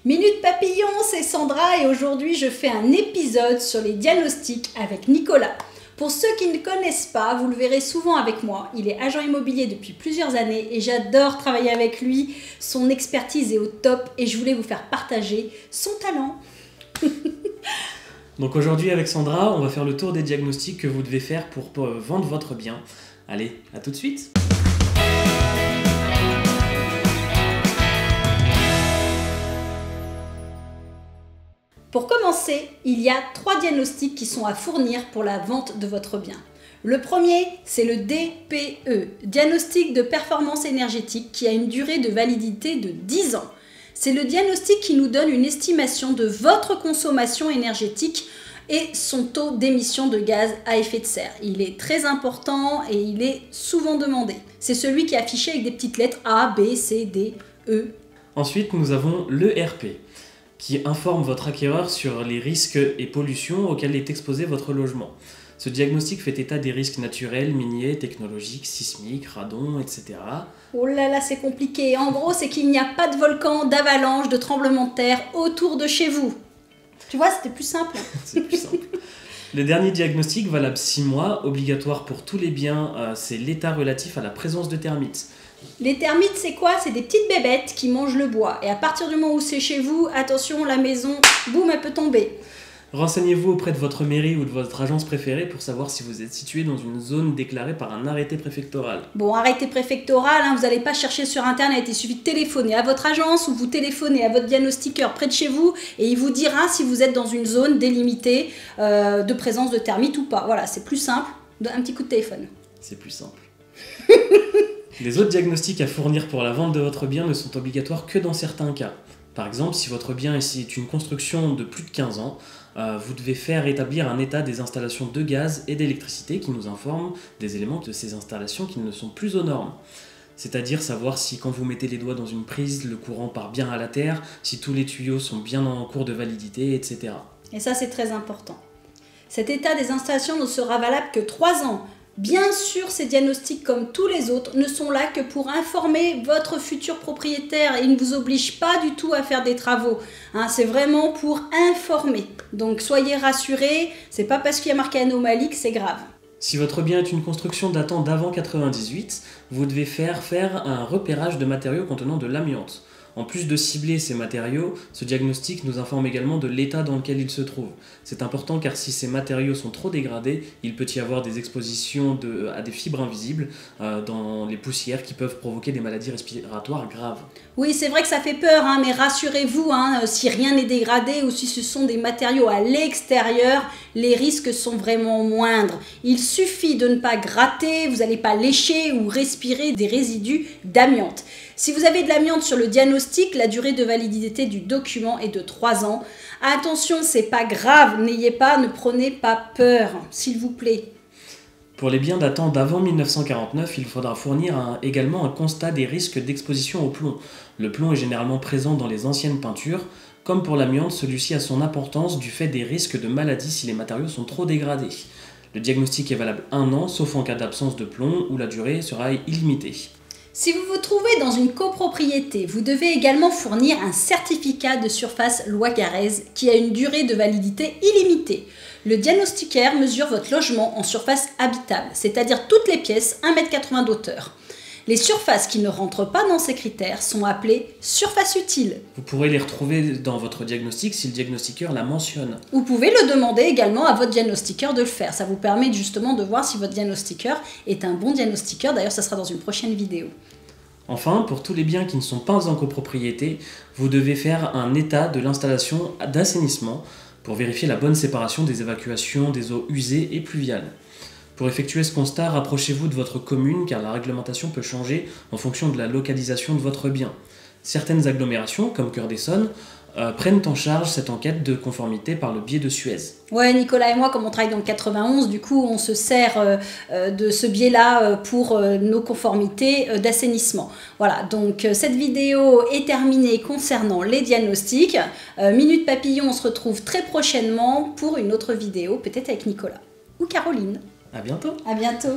Minute Papillon, c'est Sandra et aujourd'hui je fais un épisode sur les diagnostics avec Nicolas. Pour ceux qui ne connaissent pas, vous le verrez souvent avec moi. Il est agent immobilier depuis plusieurs années et j'adore travailler avec lui. Son expertise est au top et je voulais vous faire partager son talent. Donc aujourd'hui avec Sandra, on va faire le tour des diagnostics que vous devez faire pour vendre votre bien. Allez, à tout de suite. Pour commencer, il y a 3 diagnostics qui sont à fournir pour la vente de votre bien. Le premier, c'est le DPE, diagnostic de performance énergétique, qui a une durée de validité de 10 ans. C'est le diagnostic qui nous donne une estimation de votre consommation énergétique et son taux d'émission de gaz à effet de serre. Il est très important et il est souvent demandé. C'est celui qui est affiché avec des petites lettres A, B, C, D, E. Ensuite, nous avons l'ERP, qui informe votre acquéreur sur les risques et pollutions auxquels est exposé votre logement. Ce diagnostic fait état des risques naturels, miniers, technologiques, sismiques, radon, etc. Oh là là, c'est compliqué. En gros, c'est qu'il n'y a pas de volcan, d'avalanche, de tremblement de terre autour de chez vous. Tu vois, c'était plus simple. C'est plus simple. Le dernier diagnostic, valable 6 mois, obligatoire pour tous les biens, c'est l'état relatif à la présence de termites. Les termites, c'est quoi? C'est des petites bébêtes qui mangent le bois. Et à partir du moment où c'est chez vous, attention, la maison, boum, elle peut tomber. Renseignez-vous auprès de votre mairie ou de votre agence préférée pour savoir si vous êtes situé dans une zone déclarée par un arrêté préfectoral. Bon, arrêté préfectoral, vous n'allez pas chercher sur internet, il suffit de téléphoner à votre agence ou vous téléphonez à votre diagnostiqueur près de chez vous et il vous dira si vous êtes dans une zone délimitée de présence de termites ou pas. Voilà, c'est plus simple, un petit coup de téléphone. C'est plus simple. Les autres diagnostics à fournir pour la vente de votre bien ne sont obligatoires que dans certains cas. Par exemple, si votre bien est une construction de plus de 15 ans, vous devez faire établir un état des installations de gaz et d'électricité qui nous informe des éléments de ces installations qui ne sont plus aux normes. C'est-à-dire savoir si quand vous mettez les doigts dans une prise, le courant part bien à la terre, si tous les tuyaux sont bien en cours de validité, etc. Et ça, c'est très important. Cet état des installations ne sera valable que 3 ans. Bien sûr, ces diagnostics, comme tous les autres, ne sont là que pour informer votre futur propriétaire. Ils ne vous obligent pas du tout à faire des travaux. C'est vraiment pour informer. Donc soyez rassurés, c'est pas parce qu'il y a marqué anomalie que c'est grave. Si votre bien est une construction datant d'avant 98, vous devez faire un repérage de matériaux contenant de l'amiante. En plus de cibler ces matériaux, ce diagnostic nous informe également de l'état dans lequel ils se trouvent. C'est important car si ces matériaux sont trop dégradés, il peut y avoir des expositions à des fibres invisibles dans les poussières qui peuvent provoquer des maladies respiratoires graves. Oui, c'est vrai que ça fait peur, mais rassurez-vous, si rien n'est dégradé ou si ce sont des matériaux à l'extérieur, les risques sont vraiment moindres. Il suffit de ne pas gratter, vous n'allez pas lécher ou respirer des résidus d'amiante. Si vous avez de l'amiante sur le diagnostic, la durée de validité du document est de 3 ans. Attention, c'est pas grave, ne prenez pas peur, s'il vous plaît. Pour les biens datant d'avant 1949, il faudra fournir également un constat des risques d'exposition au plomb. Le plomb est généralement présent dans les anciennes peintures. Comme pour l'amiante, celui-ci a son importance du fait des risques de maladies si les matériaux sont trop dégradés. Le diagnostic est valable 1 an, sauf en cas d'absence de plomb, où la durée sera illimitée. Si vous vous trouvez dans une copropriété, vous devez également fournir un certificat de surface loi Carrez qui a une durée de validité illimitée. Le diagnostiquaire mesure votre logement en surface habitable, c'est-à-dire toutes les pièces 1,80 m d'auteur. Les surfaces qui ne rentrent pas dans ces critères sont appelées surfaces utiles. Vous pourrez les retrouver dans votre diagnostic si le diagnostiqueur la mentionne. Vous pouvez le demander également à votre diagnostiqueur de le faire. Ça vous permet justement de voir si votre diagnostiqueur est un bon diagnostiqueur. D'ailleurs, ça sera dans une prochaine vidéo. Enfin, pour tous les biens qui ne sont pas en copropriété, vous devez faire un état de l'installation d'assainissement pour vérifier la bonne séparation des évacuations des eaux usées et pluviales. Pour effectuer ce constat, rapprochez-vous de votre commune car la réglementation peut changer en fonction de la localisation de votre bien. Certaines agglomérations, comme Cœur-d'Essonne, prennent en charge cette enquête de conformité par le biais de Suez. Ouais, Nicolas et moi, comme on travaille dans le 91, du coup, on se sert de ce biais-là pour nos conformités d'assainissement. Voilà, donc cette vidéo est terminée concernant les diagnostics. Minute Papillon, on se retrouve très prochainement pour une autre vidéo, peut-être avec Nicolas ou Caroline. À bientôt. À bientôt.